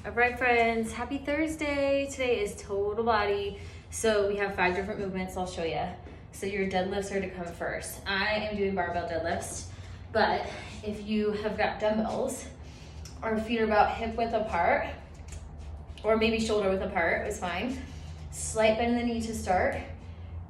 All right, friends, happy Thursday. Today is total body. So we have 5 different movements I'll show you. So your deadlifts are to come first. I am doing barbell deadlifts, but if you have got dumbbells, our feet are about hip width apart, or maybe shoulder width apart is fine. Slight bend in the knee to start.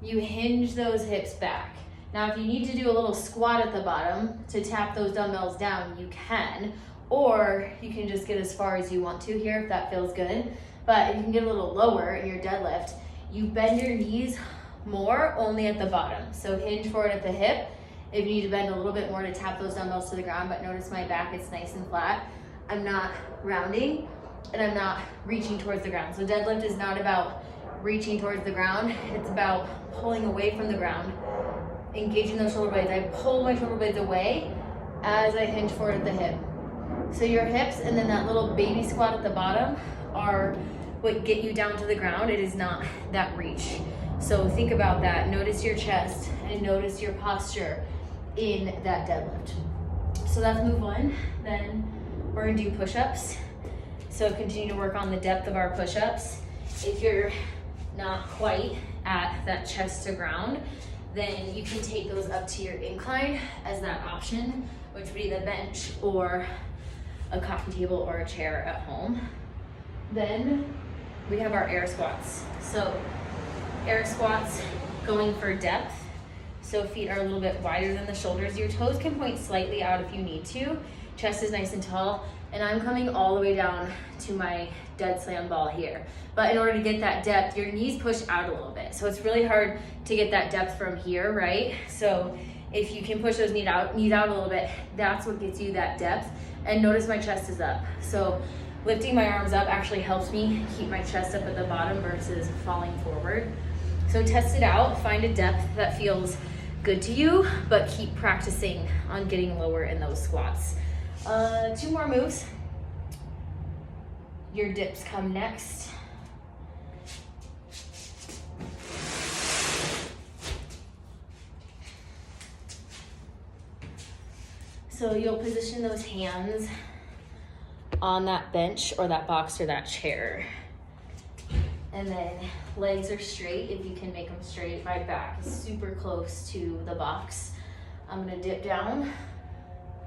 You hinge those hips back. Now, if you need to do a little squat at the bottom to tap those dumbbells down, you can, or you can just get as far as you want to here if that feels good. But if you can get a little lower in your deadlift, you bend your knees more only at the bottom. So hinge forward at the hip. If you need to bend a little bit more to tap those dumbbells to the ground, but notice my back, it's nice and flat. I'm not rounding and I'm not reaching towards the ground. So deadlift is not about reaching towards the ground. It's about pulling away from the ground, engaging those shoulder blades. I pull my shoulder blades away as I hinge forward at the hip. So your hips and then that little baby squat at the bottom are what get you down to the ground. It is not that reach. So think about that. Notice your chest and notice your posture in that deadlift. So that's move 1. Then we're gonna do push-ups. So continue to work on the depth of our push-ups. If you're not quite at that chest to ground, then you can take those up to your incline as that option, which would be the bench or a coffee table or a chair at home. Then we have our air squats. So air squats going for depth. So feet are a little bit wider than the shoulders. Your toes can point slightly out if you need to. Chest is nice and tall. And I'm coming all the way down to my dead slam ball here. But in order to get that depth, your knees push out a little bit. So it's really hard to get that depth from here, right? So if you can push those knees out a little bit, that's what gets you that depth. And notice my chest is up. So lifting my arms up actually helps me keep my chest up at the bottom versus falling forward. So test it out, find a depth that feels good to you, but keep practicing on getting lower in those squats. 2 more moves. Your dips come next. So you'll position those hands on that bench or that box or that chair. And then legs are straight if you can make them straight. My back is super close to the box. I'm gonna dip down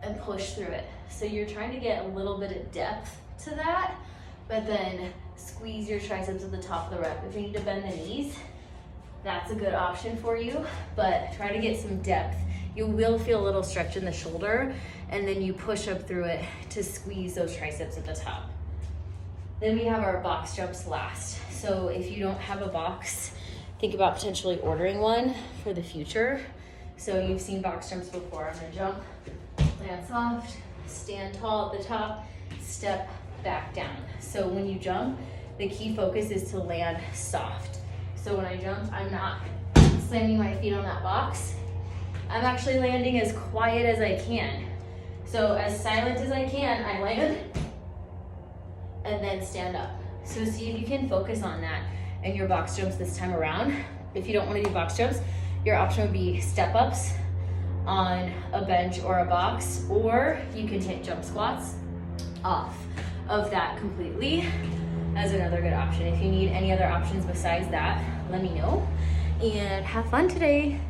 and push through it. So you're trying to get a little bit of depth to that, but then squeeze your triceps at the top of the rep. If you need to bend the knees, that's a good option for you, but try to get some depth. You will feel a little stretch in the shoulder, and then you push up through it to squeeze those triceps at the top. Then we have our box jumps last. So if you don't have a box, think about potentially ordering one for the future. So you've seen box jumps before. I'm gonna jump, land soft, stand tall at the top, step back down. So when you jump, the key focus is to land soft. So when I jump, I'm not slamming my feet on that box. I'm actually landing as quiet as I can. So as silent as I can, I land and then stand up. So see if you can focus on that in your box jumps this time around. If you don't want to do box jumps, your option would be step ups on a bench or a box, or you can take jump squats off of that completely as another good option. If you need any other options besides that, let me know, and have fun today.